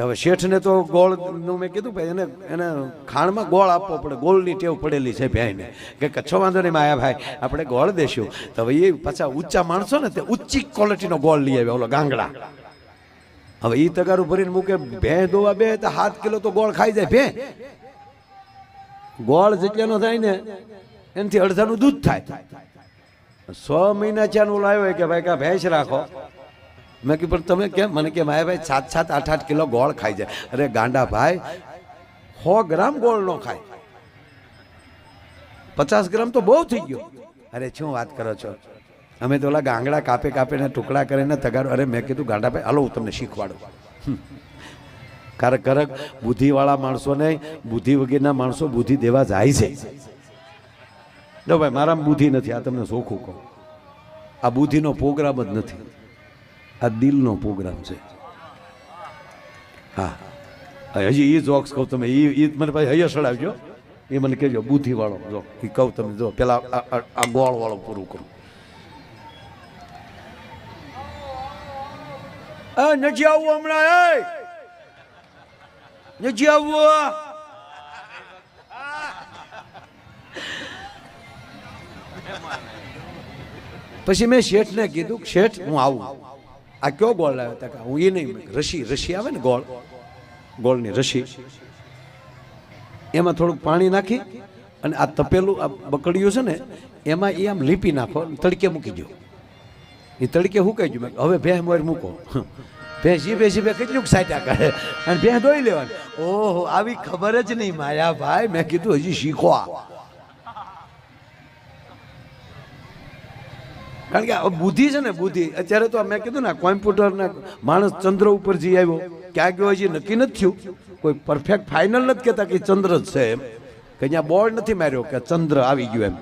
હવે શેઠને તો ગોળનું મેં કીધું ભાઈ એને ખાણમાં ગોળ આપવો પડે, ગોળની ટેવ પડેલી છે ભાઈને કે કચ્છો વાંધો નહીં માયા ભાઈ આપણે ગોળ દેશું. તો હવે એ પાછા ઊંચા માણસો ને તે ઊંચી ક્વોલિટીનો ગોળ લઈ આવ્યા, ઓલો ગાંગડા. હવે એ તગારું ભરીને મૂકે, ભે દોવા બે તો 7 કિલો તો ગોળ ખાઈ જાય. ભે ગોળ જેટલાનો થાય ને એનાથી અડધાનું દૂધ થાય. 6 મહિના ચાનો લાવ્યો કે ભાઈ કા ભેંસ રાખો. મેં કીધું પણ તમે કેમ? મને કે માયા ભાઈ 7-7, 8-8 કિલો ગોળ ખાઈ જાય. અરે ગાંડા ભાઈ 100 ગ્રામ ગોળ નો ખાય, 50 ગ્રામ તો બહુ થઈ ગયો. અરે શું વાત કરો છો? અમે તો ઓલા ગાંગડા કાપીને ટુકડા કરીને તગારો. અરે મેં કીધું ગાંડા ભાઈ હાલો હું તમને શીખવાડું. કારક બુદ્ધિવાળા માણસોને બુદ્ધિ વગેરેના માણસો બુદ્ધિ દેવા જાય છે. જો ભાઈ મારામાં બુદ્ધિ નથી, આ તમને ચોખ્ખું કહું. આ બુદ્ધિનો પ્રોગ્રામ જ નથી, આ દિલનો પ્રોગ્રામ છે. હા હજી એ જોક્સ કહું તમે, એ મને ભાઈ હૈયા સડાવજો, એ મને કહેજો બુદ્ધિવાળો જો એ કહું તમે. જો પેલા આ ગોળવાળો પૂરું કરું. નથી આવવું હમણાં, નથી આવવું. પછી મેં શેઠને કીધું શેઠ હું આવું. આ કયો ગોળ લાવ્યો? તા હું એ નહીં, રસી આવે ને ગોળની રસી, એમાં થોડુંક પાણી નાખી અને આ તપેલું આ બકડિયું છે ને એમાં એ આમ લીપી નાખો, તડકે મૂકી દો. એ તડકે હુકાઈ ગયું. હવે ભેંસ મોર મૂકો, ભેંસ કેટલુંક સાટ્યા કરે અને ભેંસ ધોઈ લેવાની. ઓહો આવી ખબર જ નહીં માયા ભાઈ. મેં કીધું હજી શીખવા, કારણ કે બુદ્ધિ છે ને બુદ્ધિ. અત્યારે તો મેં કીધું ને કોમ્પ્યુટર ને માણસ ચંદ્ર ઉપર જઈ આવ્યો, ક્યાં ગયો હજી નક્કી નથી થયું. કોઈ પરફેક્ટ ફાઇનલ નથી કહેતા કે ચંદ્ર જ છે એમ, કે અહીંયા બોર્ડ નથી માર્યો કે ચંદ્ર આવી ગયો એમ.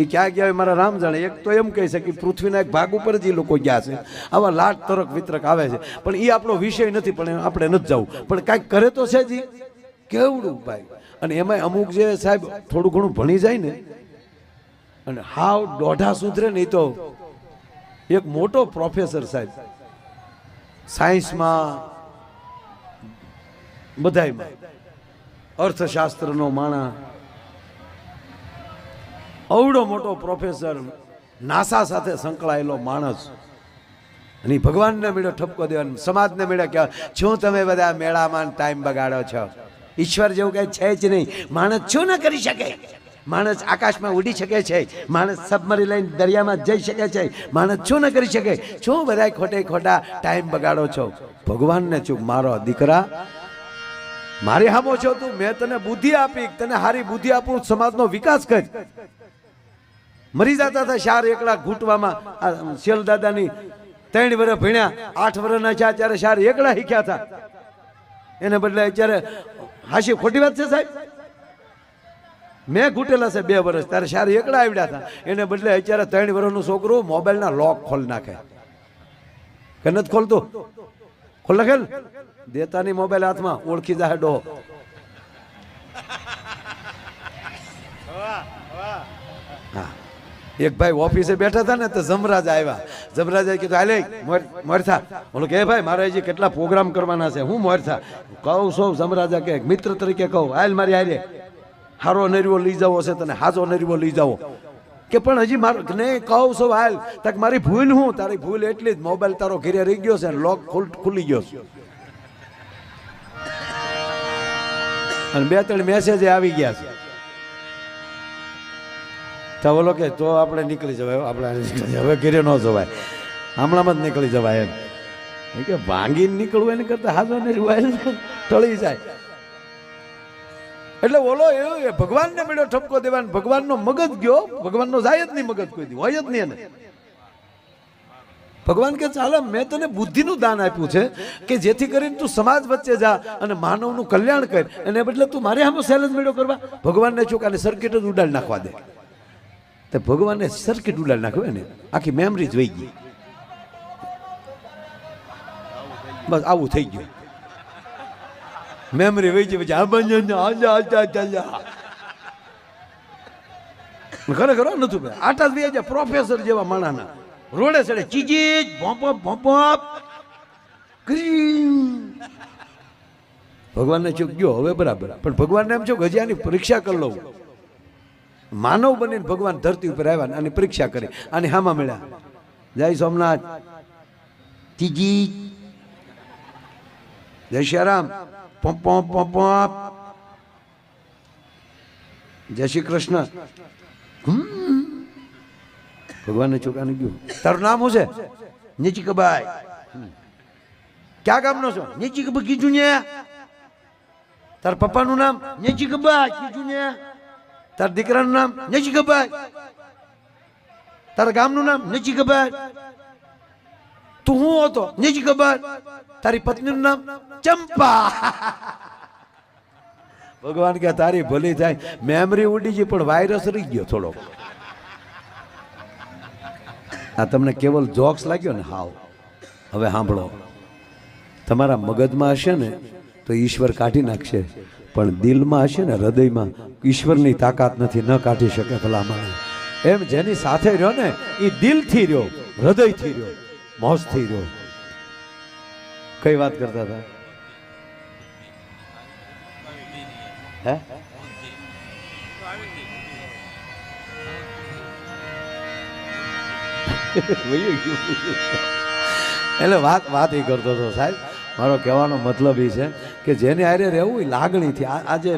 એ ક્યાં ગયા મારા રામ જાણે. એક તો એમ કહી છે કે પૃથ્વીના એક ભાગ ઉપર જ એ લોકો ગયા છે. આવા લાટ તરક વિતરક આવે છે, પણ એ આપણો વિષય નથી. પણ આપણે નથી જવું, પણ કાંઈક કરે તો છે જ કેવડું ભાઈ. અને એમાં અમુક જે સાહેબ થોડું ઘણું ભણી જાય ને અને હાવ દોઢા સુધરે ને, એ તો એક મોટો પ્રોફેસર સાહેબ સાયન્સમાં બધાયમાં, અર્થશાસ્ત્રનો માણસ, અવડો મોટો પ્રોફેસર, નાસા સાથે સંકળાયેલો માણસ. અને ભગવાનને મેળો ઠપકો દેવાનો, સમાજને મેળો કે શું તમે બધા મેળામાં ટાઈમ બગાડો છો? ઈશ્વર જેવું કઈ છે જ નહીં. માણસ શું ન કરી શકે? માણસ આકાશમાં ઉડી શકે છે, માણસ સબમરી લઈને દરિયામાં જઈ શકે છે, માણસ શું ન કરી શકે? શું બધા ખોટા ટાઈમ બગાડો છો? ભગવાનને ચૂક મારો દીકરા, મારી હામો છો તું, મેં તને બુદ્ધિ આપી, તને હારી બુદ્ધિ આપું, સમાજનો વિકાસ કર. મરી જતા હતા શાર એકલા ઘૂંટવામાં. શેલ દાદાની 3 વર્ષ ભણ્યા, 8 વર્ષના છે ત્યારે શાર એકલા શીખ્યા હતા. એને બદલે અત્યારે હાશી ખોટી વાત છે સાહેબ? મેં ઘૂંટેલા છે 2 વર્ષ, ત્યારે શાર એકલા આવડ્યા હતા. એને બદલે અત્યારે 3 વર્ષનું છોકરું મોબાઈલના લોક ખોલ નાખે. કે નથી ખોલતું? ખોલ નાખે ને, દેતાની મોબાઈલ હાથમાં, ઓળખી જાય ડો. હા એક ભાઈ ઓફિસે બેઠા હતા ને તો જમરાજા આવ્યા. જમરાજાએ કીધું હાલે મોરથા. બોલો કે ભાઈ મારે હજી કેટલા પ્રોગ્રામ કરવાના છે. હું મોરથા કહું છું. જમરાજા કે મિત્ર તરીકે કહું, હાલ મારી હારે હારો નરીવો લઈ જાવો છે, તને હાજો નરીવો લઈ જાવો. કે પણ હજી મારું નહીં કહું છું હાલ. તક મારી ભૂલ હું? તારી ભૂલ એટલી જ મોબાઈલ તારો ઘેરે રહી ગયો છે, લોક ખુલી ગયો છે અને 2-3 મેસેજ આવી ગયા છે. તો બોલો કે તો આપણે નીકળી જવાય, આપણે હવે ઘેરે ન જવાય, હમણાંમાં જ નીકળી જવાય એમ. કે ભાંગીને નીકળવું એને કરતા હાજો ને ટળી જાય. એટલે બોલો એ ભગવાનને મેળો ઠપકો દેવાનો. ભગવાનનો મગજ ગયો, ભગવાનનો જાય જ નહીં મગજ, કોઈ દી હોય જ નહીં એને. ભગવાન કે ચાલો મેં તને બુદ્ધિનું દાન આપ્યું છે કે જેથી કરીને તું સમાજ વચ્ચે જા અને માનવનું કલ્યાણ કર, અને બદલે તું મારે આમાં સેલેન્જ મેળો કરવા. ભગવાનને ચોકાને સર્કિટ જ ઉડાડી નાખવા દે. તો ભગવાનને સર્કિટ ઉડાડી નાખ્યો ને, આખી મેમરી જ વહી ગઈ. બસ આવું થઈ ગયું, મેમરી વહી ગઈ. ખરેખર નતું આટા જ વહી જાય. પ્રોફેસર જેવા માણાના રોડે ચડે ચીજી ભોંપ ભગવાનને ચૂક ગયો હવે બરાબર, પણ ભગવાનને એમ છો કે હજી આની પરીક્ષા કરી લઉં. માનવ બનીને ભગવાન ધરતી ઉપર આવ્યા અને પરીક્ષા કરી, આની હામાં મળ્યા. જય સોમનાથ તીજી, જય શ્યારામ, પોપ પોપ, જય શ્રી કૃષ્ણ. ભગવાનને ચોકાને ગયું, તારું નામ શું છે? નીચી કબાઈ. ક્યાં ગામનો છો? નીચી કબાઈ કીધું ને. તાર પપ્પાનું નામ? નીચી કબાઈ કીધું ને. તાર દીકરાનું નામ? નીચી કબાઈ. તારા ગામનું નામ? નીચી કબાઈ. તું હું હતો? નીચી કબાઈ. તારી પત્નીનું નામ? ચંપા. ભગવાન કે તારી ભલી થાય, મેમરી ઉડી ગઈ પણ વાયરસ રહી ગયો થોડો. આ તમને કેવલ જોક્સ લાગ્યો ને? હાવ. હવે સાંભળો, તમારા મગજમાં હશે ને તો ઈશ્વર કાઢી નાખશે, પણ દિલમાં હશે ને, હૃદયમાં, ઈશ્વરની તાકાત નથી, ન કાઢી શકે ભલામણ. એમ જેની સાથે રહ્યો ને એ દિલથી રહ્યો, હૃદયથી રહ્યો, મોજથી રહ્યો. કઈ વાત કરતા હતા? હે? એટલે વાત એ કરતો હતો સાહેબ. મારો કહેવાનો મતલબ એ છે કે જેને હારે રહેવું એ લાગણીથી. આજે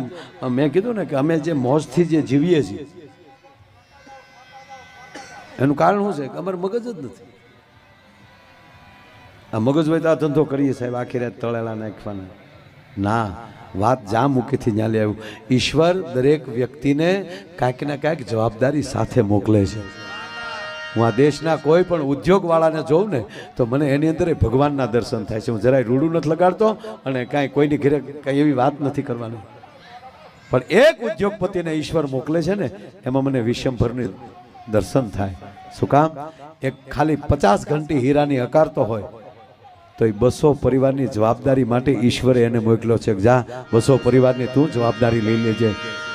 મેં કીધું ને કે અમે જે મોજથી જે જીવીએ છીએ એનું કારણ શું છે કે અમારું મગજ જ નથી. આ મગજ હોય તો આ ધંધો કરીએ સાહેબ, આખી રાત તળેલા નાખવાના. ના, વાત જ્યાં મૂકીથી ત્યાં લઈ આવ્યું. ઈશ્વર દરેક વ્યક્તિને કાંઈક ને કાંઈક જવાબદારી સાથે મોકલે છે. હું આ દેશના કોઈ પણ ઉદ્યોગવાળાને જોઉં ને તો મને એની અંદર ભગવાનના દર્શન થાય છે. હું જરાય રૂડું નથી લગાડતો અને કાંઈ કોઈની ઘરે કાંઈ એવી વાત નથી કરવાની, પણ એક ઉદ્યોગપતિને ઈશ્વર મોકલે છે ને એમાં મને વિશ્વભરની દર્શન થાય. શું કામ? એક ખાલી 50 ઘંટી હીરાની હકારતો હોય તો એ 200 પરિવારની જવાબદારી માટે ઈશ્વરે એને મોકલ્યો છે. જા 200 પરિવારની તું જવાબદારી લઈ લેજે.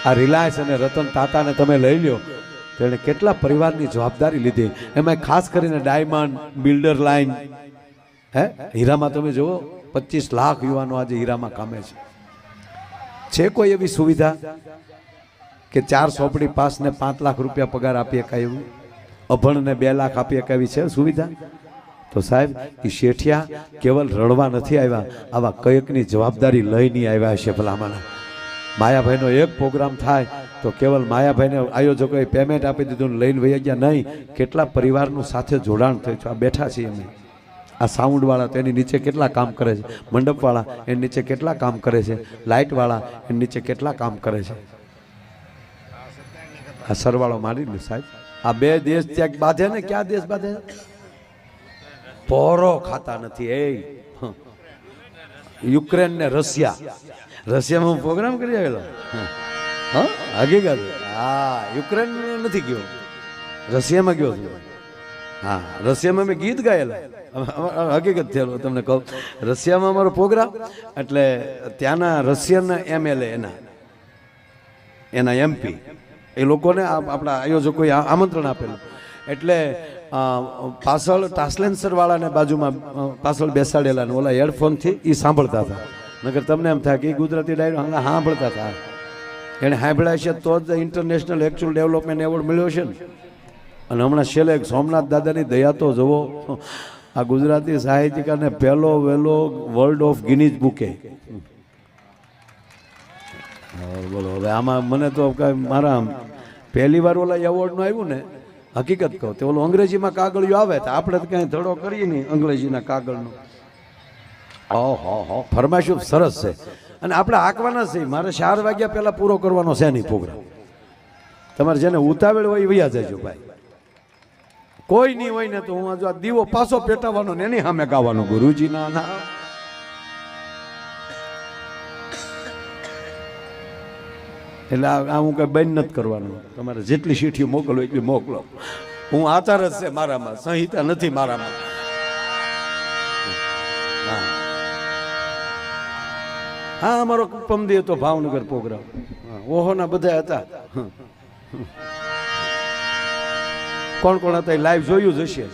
આ રિલાયન્સ અને રતન ટાટાને તમે લઈ લ્યો, તેણે કેટલા પરિવારની જવાબદારી લીધી. એમાં ખાસ કરીને ડાયમંડ, બિલ્ડર લાઈન, હે, હીરામાં તમે જુઓ 25 લાખ યુવાનો આજે હીરામાં કામે છે. છે કોઈ એવી સુવિધા કે 4 ચોપડી પાસને 5 લાખ રૂપિયા પગાર આપી શકાય એવું? અભણને 2 લાખ આપી શકાય એવી છે સુવિધા? તો સાહેબ એ શેઠિયા કેવલ રડવા નથી આવ્યા, આવા કયકની જવાબદારી લઈને આવ્યા છે ભલામણ. માયાભાઈનો એક પ્રોગ્રામ થાય તો કેવલ માયાભાઈને આયોજકોએ પેમેન્ટ આપી દીધું ને લઈને વહી ગયા નહીં. કેટલા પરિવારનું સાથે જોડાણ થયું છે. આ બેઠા છીએ અમે. આ સાઉન્ડવાળા તો એની નીચે કેટલા કામ કરે છે, મંડપવાળા એની નીચે કેટલા કામ કરે છે, લાઇટવાળા એની નીચે કેટલા કામ કરે છે. આ સરવાળો મારી લે સાહેબ. આ 2 દેશ ત્યાં બાંધે ને, ક્યાં દેશ બાંધે? પોરો ખાતા નથી. એ યુક્રેન ને રશિયા. રશિયામાં હું પ્રોગ્રામ કરી આવેલો. હા, હકીકત. હા, યુક્રેન નથી ગયો, રશિયામાં ગયો છું. હા, રશિયામાં મેં ગીત ગાયેલા. હકીકત થયેલો તમને કહું. રશિયામાં અમારો પ્રોગ્રામ, એટલે ત્યાંના રશિયન MLA એના MP એ લોકોને આપણા આયોજકોએ આમંત્રણ આપેલું. એટલે પાછળ ટ્રાન્સલેન્સર વાળાને બાજુમાં પાછળ બેસાડેલા ને ઓલા હેડફોનથી એ સાંભળતા હતા. નકર તમને એમ થાય કે ગુજરાતી ડાયરો સાંભળતા હતા. એને સાંભળ્યા છે તો જ ઇન્ટરનેશનલ એકચ્યુઅલ ડેવલપમેન્ટ એવોર્ડ મળ્યો છે ને. અને હમણાં છેલ્લે સોમનાથ દાદાની દયા તો જુઓ, આ ગુજરાતી સાહિત્યકારને પહેલો વહેલો વર્લ્ડ ઓફ ગિનીઝ બુકે. બોલો હવે આમાં મને તો મારા પહેલી વાર ઓલા એવોર્ડનું આવ્યું ને, હકીકત કહો તો ઓલું અંગ્રેજીમાં કાગળિયો આવે તો આપણે તો ક્યાંય ધડો કરીએ નહીં અંગ્રેજીના કાગળનો. ઓહો, ફરમાઈશ સરસ છે અને આપણે આંકવાના છે. મારે 4 વાગ્યા પહેલા પૂરો કરવાનો છે નહીં પ્રોગ્રામ. તમારે જેને ઉતાવળ હોય વૈયા જજો ભાઈ. કોઈ નહીં હોય ને તો હું આ દીવો પાછો પેટાવાનો ને એની સામે ગાવાનું ગુરુજીના ના. એટલે આ હું કઈ બંધ નથી કરવાનું. તમારે જેટલી સીઠીઓ મોકલો એટલી મોકલો. હું આચાર જ છે મારામાં, સંહિતા નથી મારામાં. હા, અમારો પમદી હતો ભાવનગર પ્રોગ્રામ. ઓહોના બધા હતા. કોણ કોણ હતા લાઈવ જોયું જ હશે.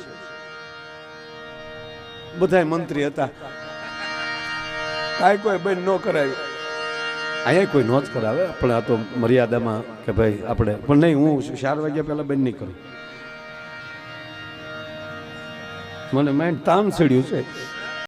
બધા મંત્રી હતા. કાંઈ કોઈ બંધ ન કરાયું. અહીંયા કોઈ નોંધ કરાવે પણ આ તો મર્યાદામાં કે ભાઈ આપણે પણ નહીં, હું 4 વાગ્યા પહેલાં બંધ નહીં કરું. મને માઇન્ડ તામ ચડ્યું છે.